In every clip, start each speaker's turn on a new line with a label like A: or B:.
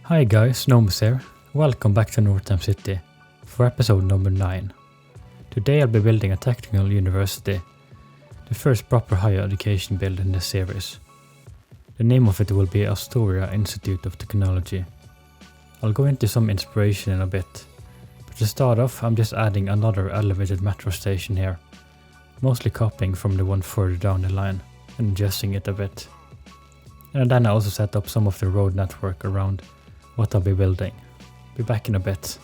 A: Hi guys, Nomus here. Welcome back to Northam City for episode number 9. Today I'll be building a technical university, the first proper higher education build in this series. The name of it will be Astoria Institute of Technology. I'll go into some inspiration in a bit, but to start off I'm just adding another elevated metro station here, mostly copying from the one further down the line and adjusting it a bit. And then I also set up some of the road network around what I'll be building. Be back in a bit.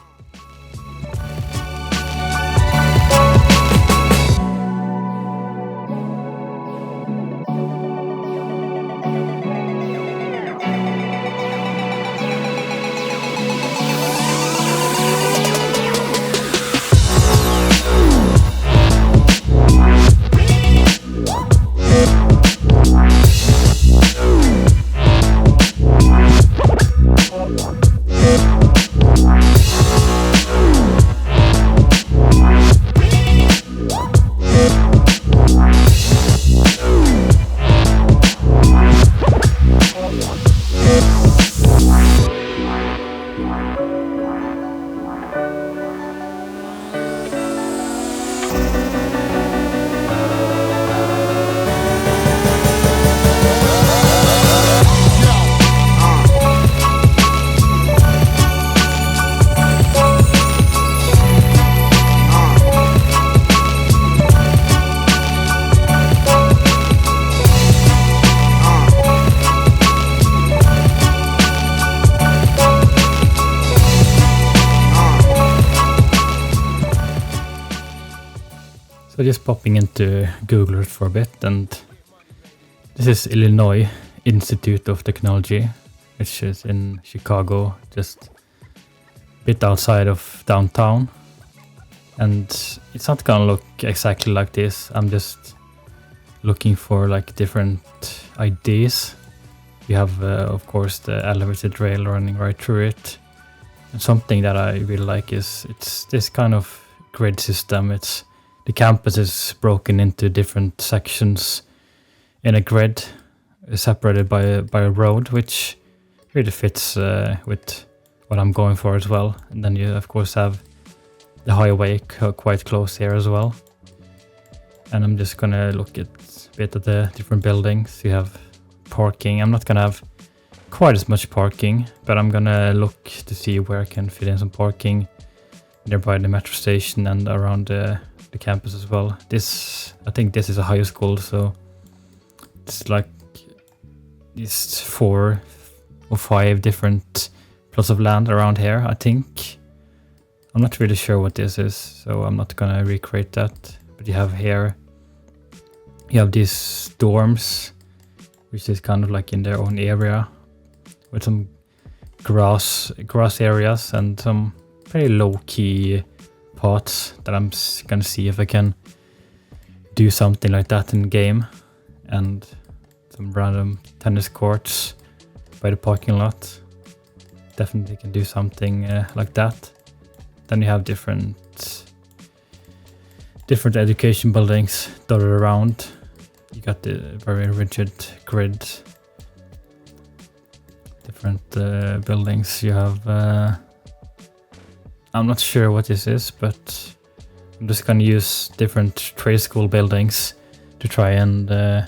A: So just popping into Google for a bit, and this is Illinois Institute of Technology, which is in Chicago, just a bit outside of downtown. And it's not gonna look exactly like this. I'm just looking for like different ideas. You have of course the elevated rail running right through it. And something that I really like is it's this kind of grid system. The campus is broken into different sections in a grid, separated by a road, which really fits with what I'm going for as well. And then you of course have the highway quite close here as well. And I'm just gonna look at a bit of the different buildings. You have parking. I'm not gonna have quite as much parking, but I'm gonna look to see where I can fit in some parking nearby the metro station and around the campus as well. I think this is a high school, so it's like these 4 or 5 different plots of land around here, I think. I'm not really sure what this is, so I'm not gonna recreate that. But you have here, you have these dorms, which is kind of like in their own area, with some grass areas and some pretty low-key parts that I'm gonna see if I can do something like that in game, and some random tennis courts by the parking lot. Definitely can do something like that. Then you have different education buildings dotted around. You got the very rigid grid. Different buildings. You have I'm not sure what this is, but I'm just gonna use different trade school buildings to try and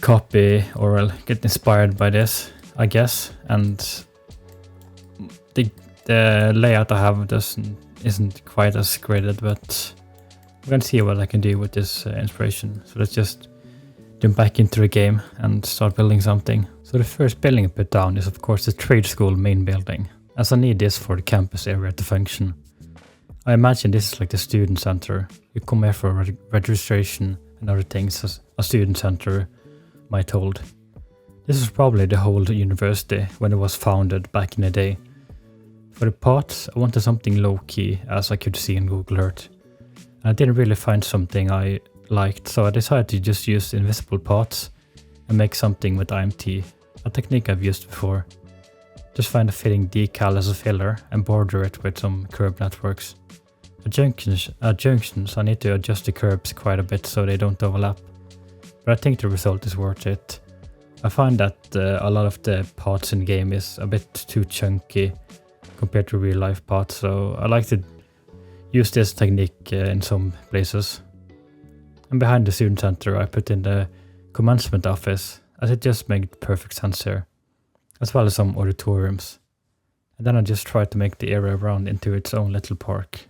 A: copy or get inspired by this, I guess. And the layout I have isn't quite as gridded, but we're gonna see what I can do with this inspiration. So let's just jump back into the game and start building something. So the first building I put down is of course the trade school main building, as I need this for the campus area to function. I imagine this is like the student center. You come here for registration and other things, as a student center might hold. This is probably the whole university when it was founded back in the day. For the pots, I wanted something low-key, as I could see in Google Earth. I didn't really find something I liked, so I decided to just use invisible pots and make something with IMT, a technique I've used before. Just find a fitting decal as a filler and border it with some curb networks. At junctions I need to adjust the curbs quite a bit so they don't overlap, but I think the result is worth it. I find that a lot of the parts in the game is a bit too chunky compared to real life parts, so I like to use this technique in some places. And behind the student center I put in the commencement office, as it just made perfect sense here, as well as some auditoriums. And then I just tried to make the area around into its own little park.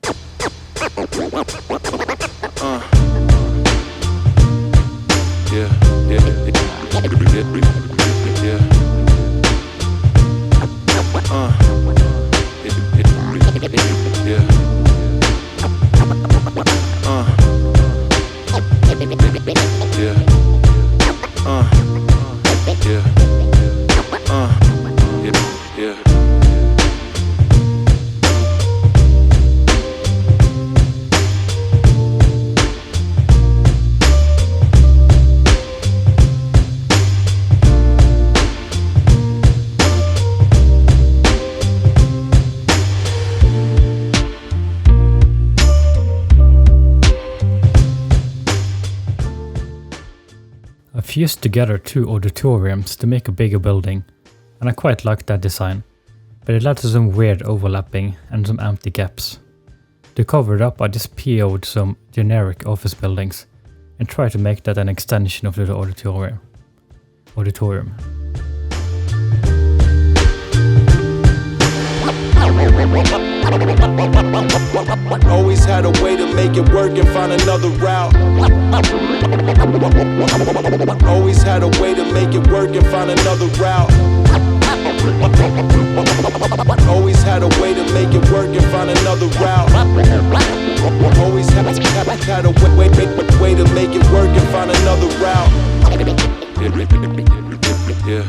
A: I fused together two auditoriums to make a bigger building, and I quite liked that design, but it led to some weird overlapping and some empty gaps. To cover it up, I just PO'd some generic office buildings and tried to make that an extension of the auditorium.
B: Always had a way to make it work and find another route. Always had a way to make it work and find another route. Always had a way to make it work and find another route. Always had a way to make it work and find another route. Yeah.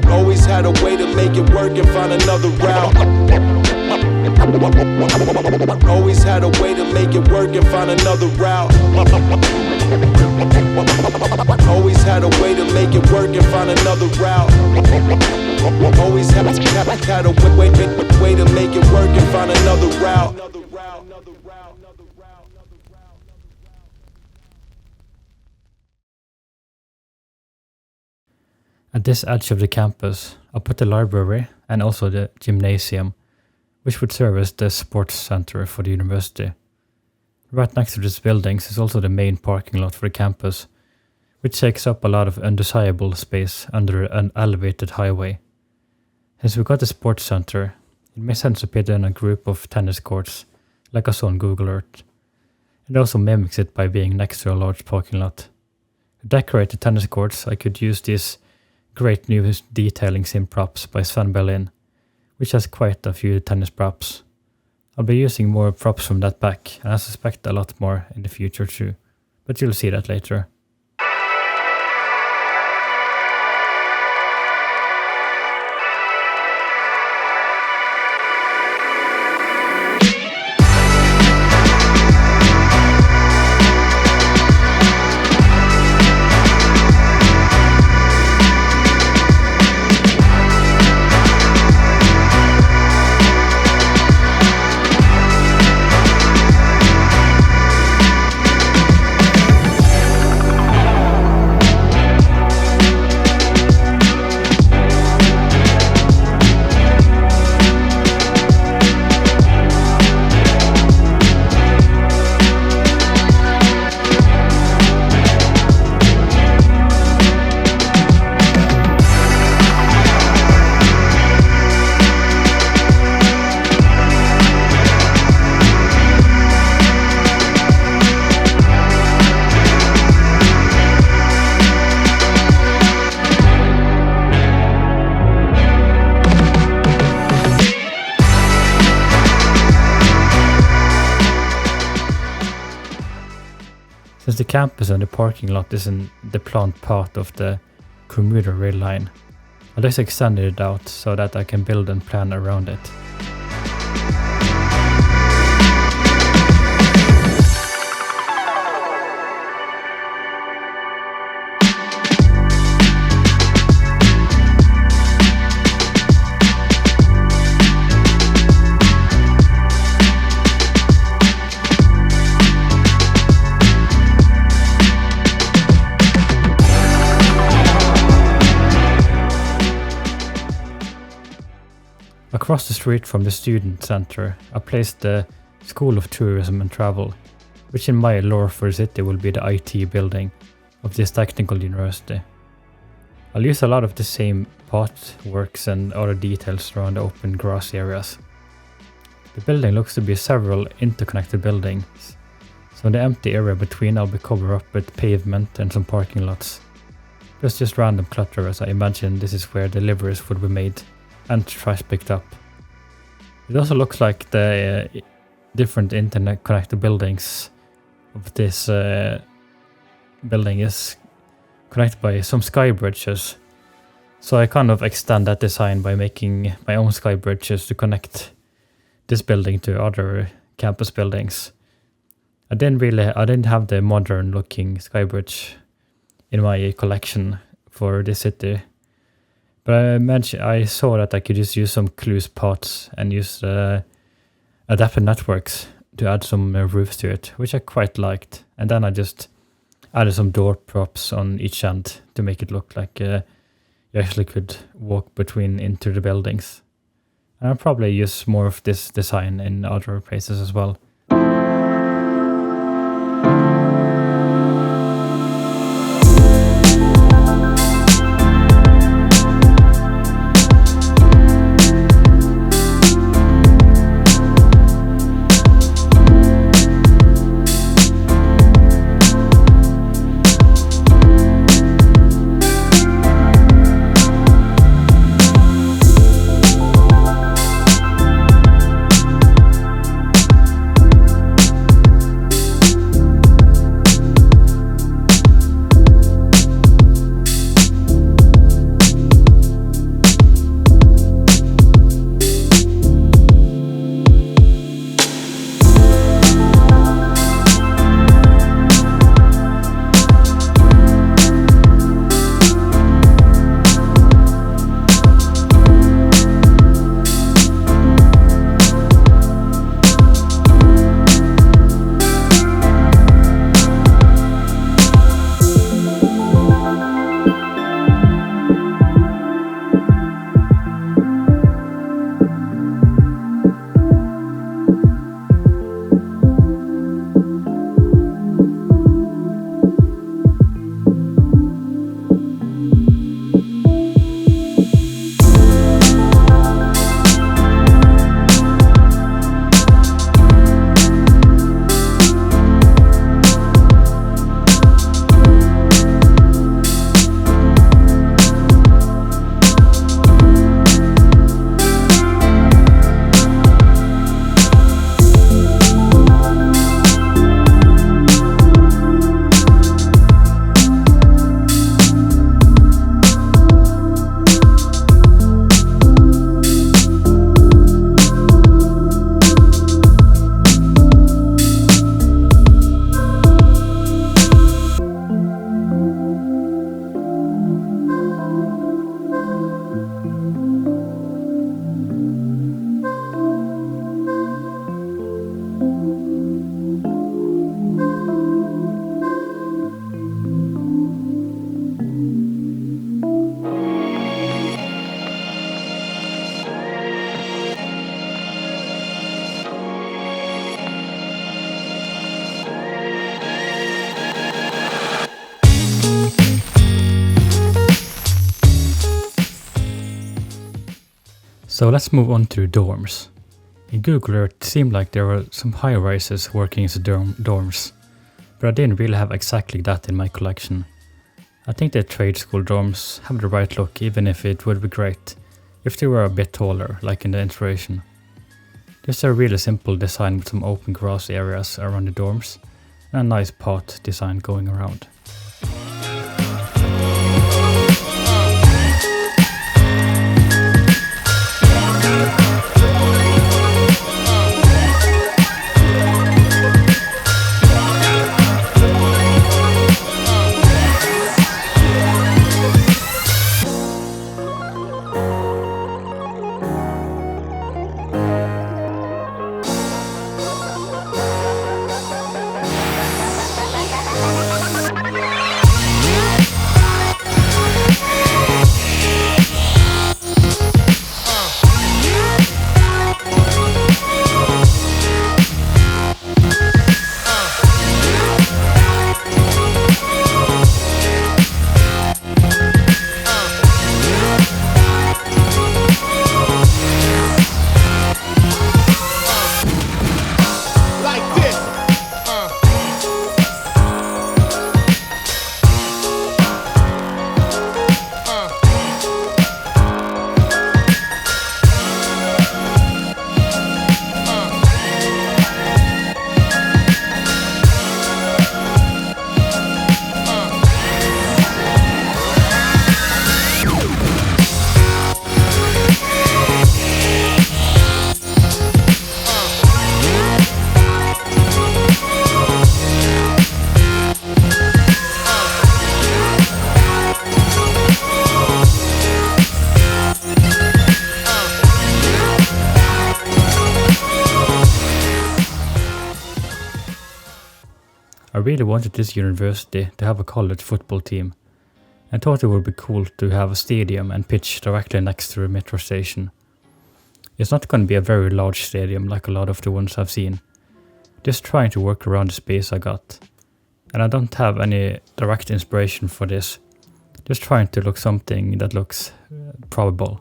B: Always had a way to make it work and find another route. Always had a way to make it work and find another route. Always had a way to make it work and find another route. Always had a way to make it work and find another route.
A: At this edge of the campus, I put the library and also the gymnasium, which would serve as the sports center for the university. Right next to these buildings is also the main parking lot for the campus, which takes up a lot of undesirable space under an elevated highway. Since we got the sports center, it makes sense to put in a group of tennis courts, like I saw on Google Earth. It also mimics it by being next to a large parking lot. To decorate the tennis courts, I could use these great new detailing sim props by Sven Berlin, which has quite a few tennis props. I'll be using more props from that pack, and I suspect a lot more in the future too, but you'll see that later. Since the campus and the parking lot is in the planned part of the commuter rail line, I just extended it out so that I can build and plan around it. Across the street from the student center, I placed the School of Tourism and Travel, which in my lore for the city will be the IT building of this technical university. I'll use a lot of the same pathworks and other details around the open grass areas. The building looks to be several interconnected buildings, so the empty area between I'll be covered up with pavement and some parking lots. Just random clutter, as I imagine this is where deliveries would be made and trash picked up. It also looks like the different internet connected buildings of this building is connected by some sky bridges. So I kind of extend that design by making my own sky bridges to connect this building to other campus buildings. I didn't have the modern looking sky bridge in my collection for this city. But I saw that I could just use some loose parts and use adaptive networks to add some roofs to it, which I quite liked. And then I just added some door props on each end to make it look like you actually could walk into the buildings. And I'll probably use more of this design in other places as well. So let's move on to dorms. In Google Earth it seemed like there were some high-rises working as dorms, but I didn't really have exactly that in my collection. I think the trade school dorms have the right look, even if it would be great if they were a bit taller, like in the inspiration. There's a really simple design with some open grass areas around the dorms, and a nice path design going around. I really wanted this university to have a college football team, and thought it would be cool to have a stadium and pitch directly next to the metro station. It's not going to be a very large stadium like a lot of the ones I've seen, just trying to work around the space I got. And I don't have any direct inspiration for this, just trying to look something that looks probable.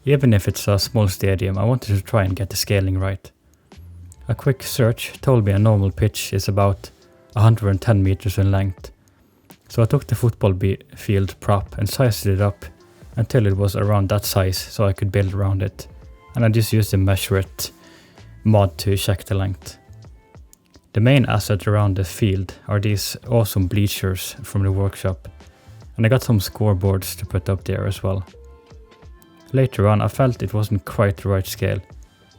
A: Even if it's a small stadium, I wanted to try and get the scaling right. A quick search told me a normal pitch is about 110 meters in length, so I took the football field prop and sized it up until it was around that size so I could build around it, and I just used the measure it mod to check the length. The main asset around the field are these awesome bleachers from the workshop, and I got some scoreboards to put up there as well. Later on I felt it wasn't quite the right scale,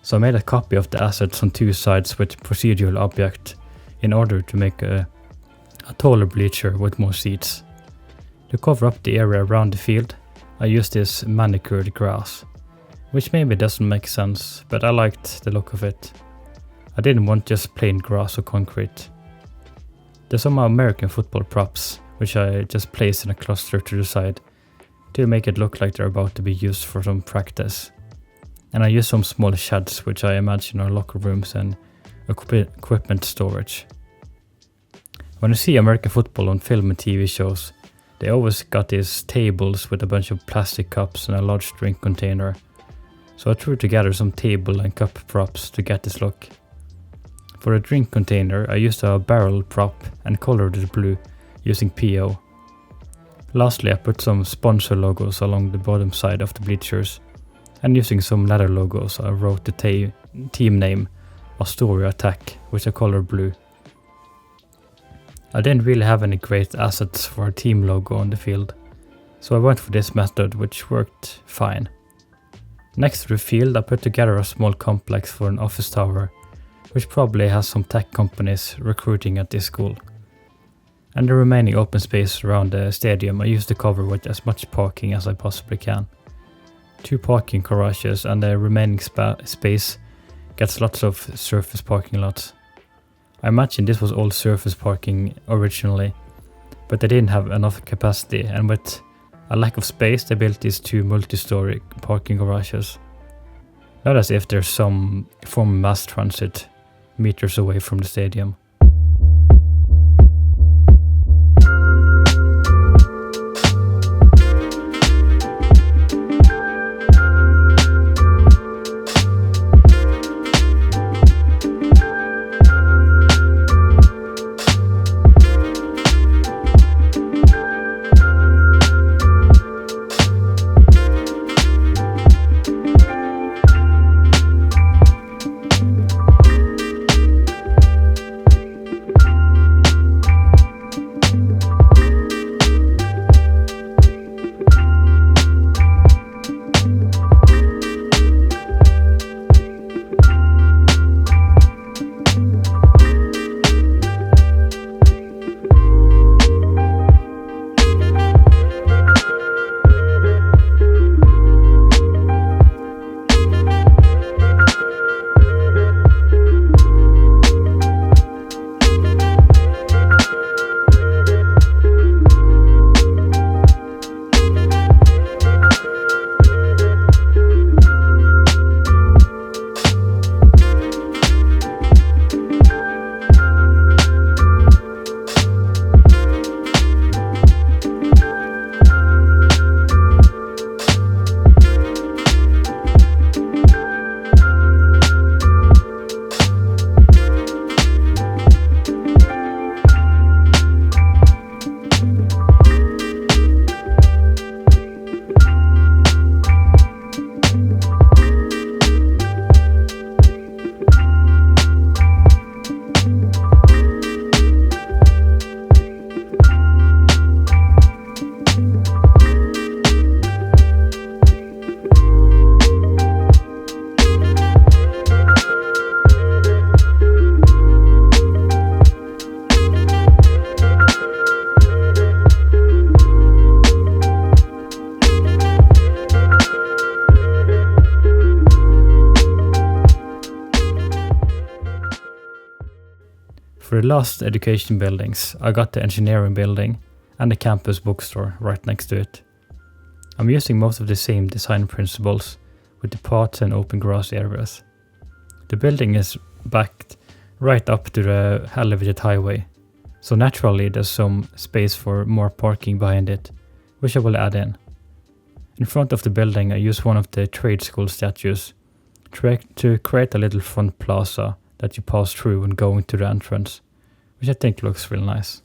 A: so I made a copy of the assets on two sides with procedural object in order to make a taller bleacher with more seats. To cover up the area around the field, I used this manicured grass, which maybe doesn't make sense, but I liked the look of it. I didn't want just plain grass or concrete. There's some American football props, which I just placed in a cluster to the side to make it look like they're about to be used for some practice. And I used some small sheds, which I imagine are locker rooms and equipment storage. When I see American football on film and TV shows, they always got these tables with a bunch of plastic cups and a large drink container. So I threw together some table and cup props to get this look. For the drink container, I used a barrel prop and colored it blue using PO. Lastly, I put some sponsor logos along the bottom side of the bleachers, and using some letter logos I wrote the team name Astoria Attack, which I colored blue. I didn't really have any great assets for a team logo on the field, so I went for this method, which worked fine. Next to the field I put together a small complex for an office tower, which probably has some tech companies recruiting at this school. And the remaining open space around the stadium I used to cover with as much parking as I possibly can. 2 parking garages, and the remaining space gets lots of surface parking lots. I imagine this was all surface parking originally, but they didn't have enough capacity, and with a lack of space they built these 2 multi-story parking garages. Not as if there's some form of mass transit meters away from the stadium. For the last education buildings, I got the engineering building and the campus bookstore right next to it. I'm using most of the same design principles with the paths and open grass areas. The building is backed right up to the elevated highway, so naturally there's some space for more parking behind it, which I will add in. In front of the building I use one of the trade school statues to create a little front plaza that you pass through when going to the entrance, which I think looks real nice.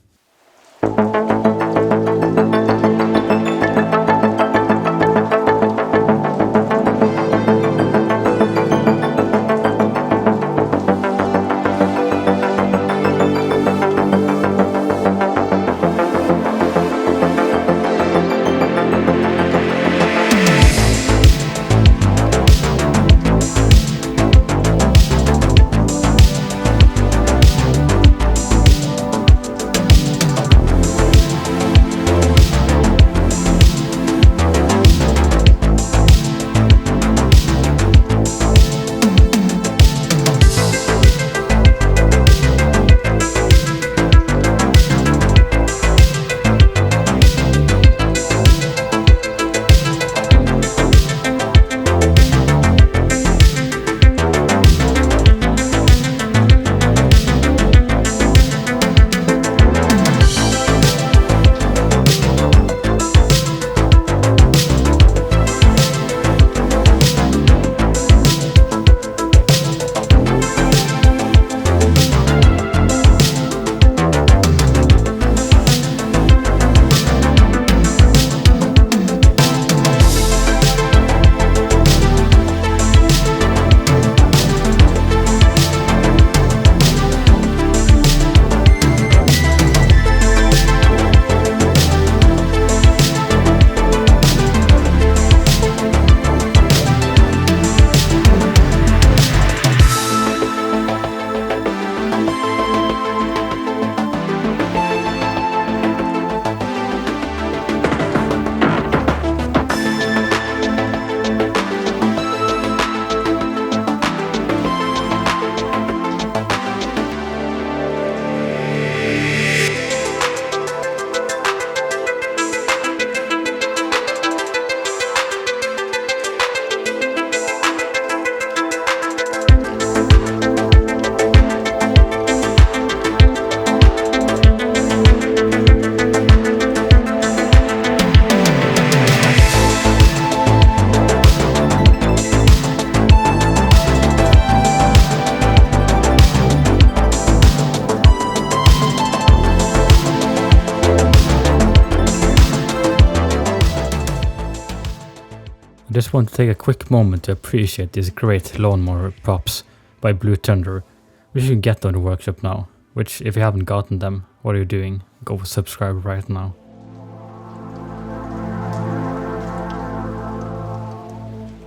A: I just want to take a quick moment to appreciate these great lawnmower props by Blue Thunder, which you can get on the workshop now, which if you haven't gotten them, what are you doing? Go subscribe right now.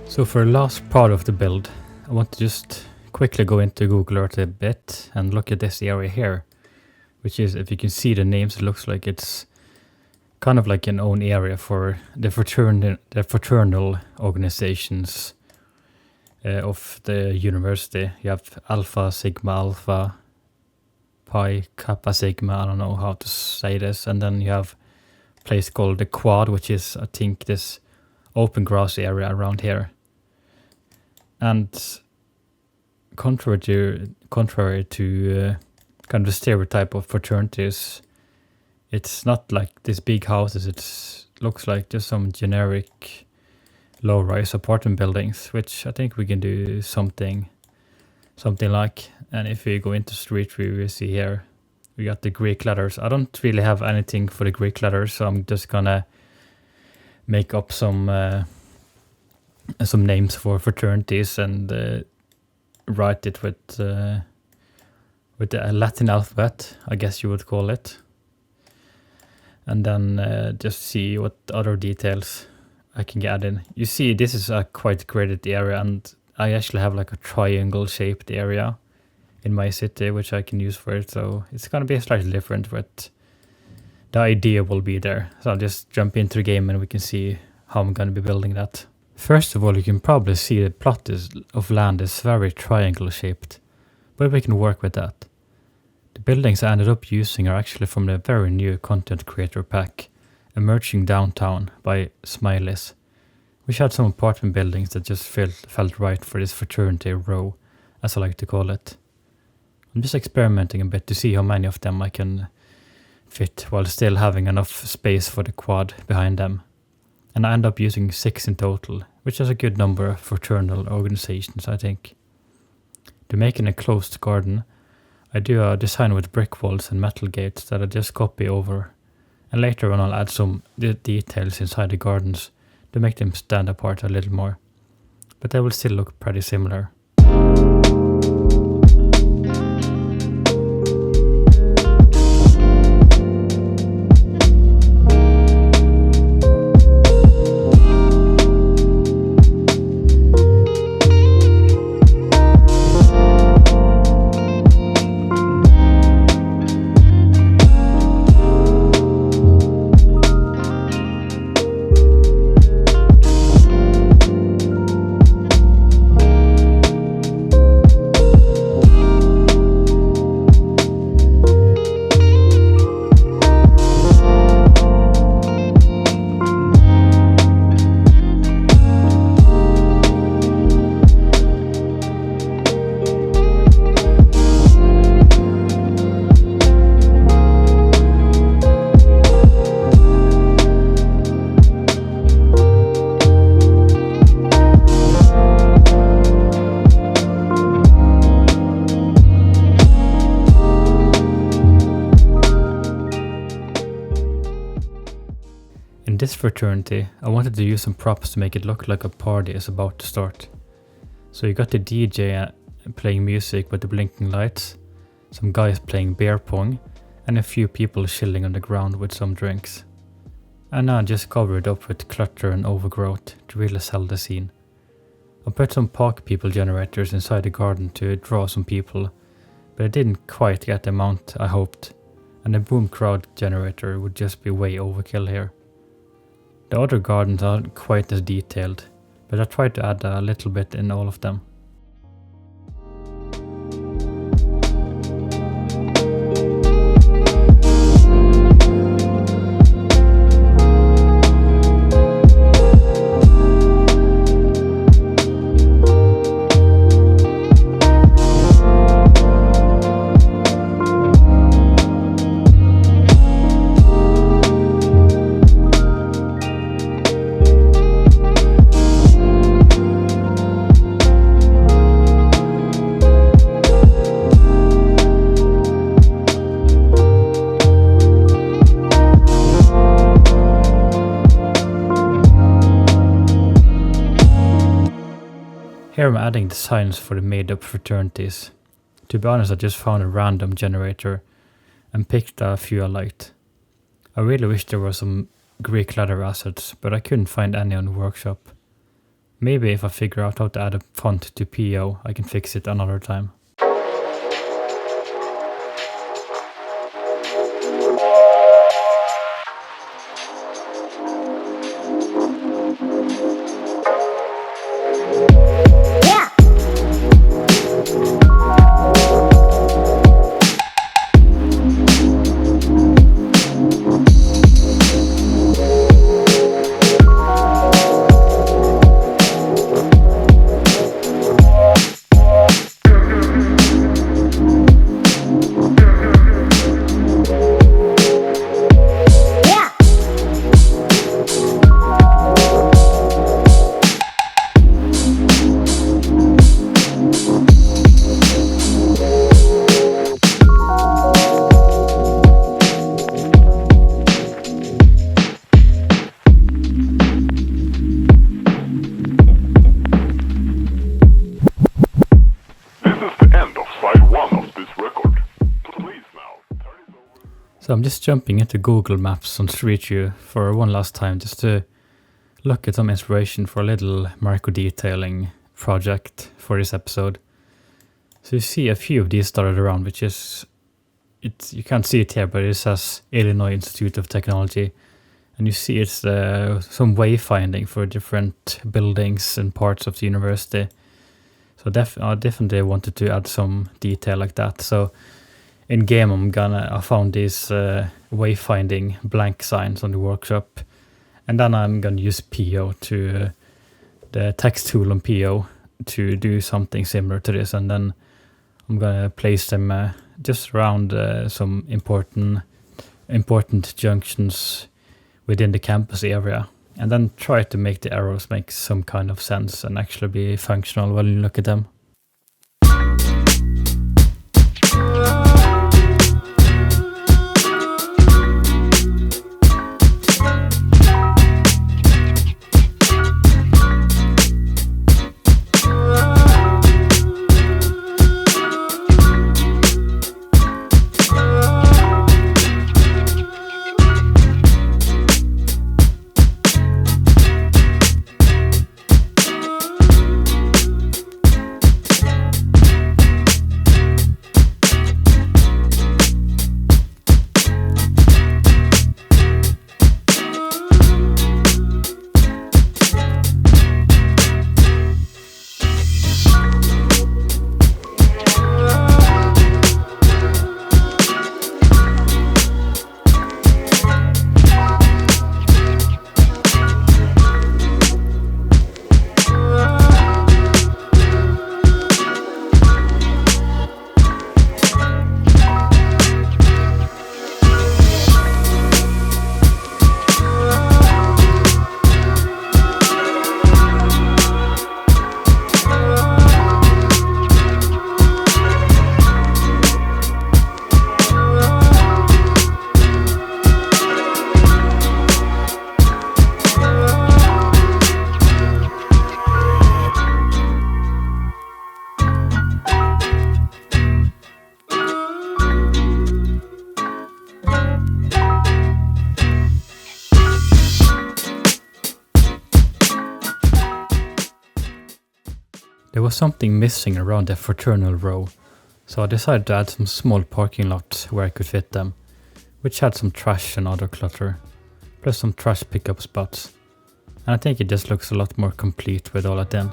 A: So for the last part of the build, I want to just quickly go into Google Earth a bit and look at this area here, which is, if you can see the names, it looks like it's kind of like an own area for the fraternal organizations of the university. You have Alpha, Sigma, Alpha, Pi, Kappa, Sigma, I don't know how to say this. And then you have a place called the Quad, which is, I think, this open grass area around here. And contrary to kind of the stereotype of fraternities, it's not like these big houses. It looks like just some generic low-rise apartment buildings, which I think we can do something like. And if we go into street view, we see here we got the Greek letters. I don't really have anything for the Greek letters, so I'm just gonna make up some names for fraternities and write it with the Latin alphabet, I guess you would call it. And then just see what other details I can add in. You see, this is a quite graded area, and I actually have like a triangle shaped area in my city, which I can use for it. So it's going to be slightly different, but the idea will be there. So I'll just jump into the game and we can see how I'm going to be building that. First of all, you can probably see the plot of land is very triangle shaped, but we can work with that. The buildings I ended up using are actually from the very new content creator pack, Emerging Downtown by Smileys, which had some apartment buildings that just felt right for this fraternity row, as I like to call it. I'm just experimenting a bit to see how many of them I can fit while still having enough space for the quad behind them. And I end up using 6 in total, which is a good number for fraternal organizations, I think. To make an enclosed garden, I do a design with brick walls and metal gates that I just copy over, and later on I'll add some details inside the gardens to make them stand apart a little more, but they will still look pretty similar. In this fraternity, I wanted to use some props to make it look like a party is about to start. So you got the DJ playing music with the blinking lights, some guys playing beer pong, and a few people chilling on the ground with some drinks. And I just covered it up with clutter and overgrowth to really sell the scene. I put some park people generators inside the garden to draw some people, but I didn't quite get the amount I hoped, and the boom crowd generator would just be way overkill here. The other gardens aren't quite as detailed, but I tried to add a little bit in all of them. Here I'm adding designs for the made-up fraternities. To be honest, I just found a random generator and picked a few I liked. I really wish there were some Greek letter assets, but I couldn't find any on the workshop. Maybe if I figure out how to add a font to PO, I can fix it another time. So I'm just jumping into Google Maps on Street View for one last time just to look at some inspiration for a little micro detailing project for this episode. So you see a few of these dotted around, which is, you can't see it here, but it says Illinois Institute of Technology. And you see it's some wayfinding for different buildings and parts of the university. So I definitely wanted to add some detail like that. So in game I found these wayfinding blank signs on the workshop, and then I'm gonna use PO to the text tool on PO to do something similar to this, and then I'm gonna place them just around some important junctions within the campus area, and then try to make the arrows make some kind of sense and actually be functional when you look at them. There was something missing around the fraternal row, so I decided to add some small parking lots where I could fit them, which had some trash and other clutter, plus some trash pickup spots, and I think it just looks a lot more complete with all that in.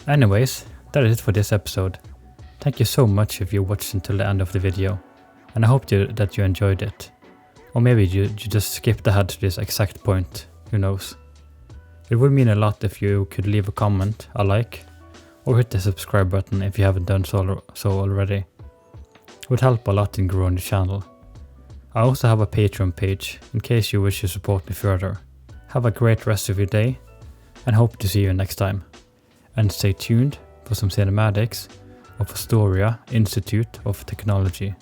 A: Anyways, that is it for this episode. Thank you so much if you watched until the end of the video, and I hope that you enjoyed it. Or maybe you just skipped ahead to this exact point, who knows. It would mean a lot if you could leave a comment, a like, or hit the subscribe button if you haven't done so already. It would help a lot in growing the channel. I also have a Patreon page in case you wish to support me further. Have a great rest of your day, and hope to see you next time. And stay tuned for some cinematics of Astoria Institute of Technology.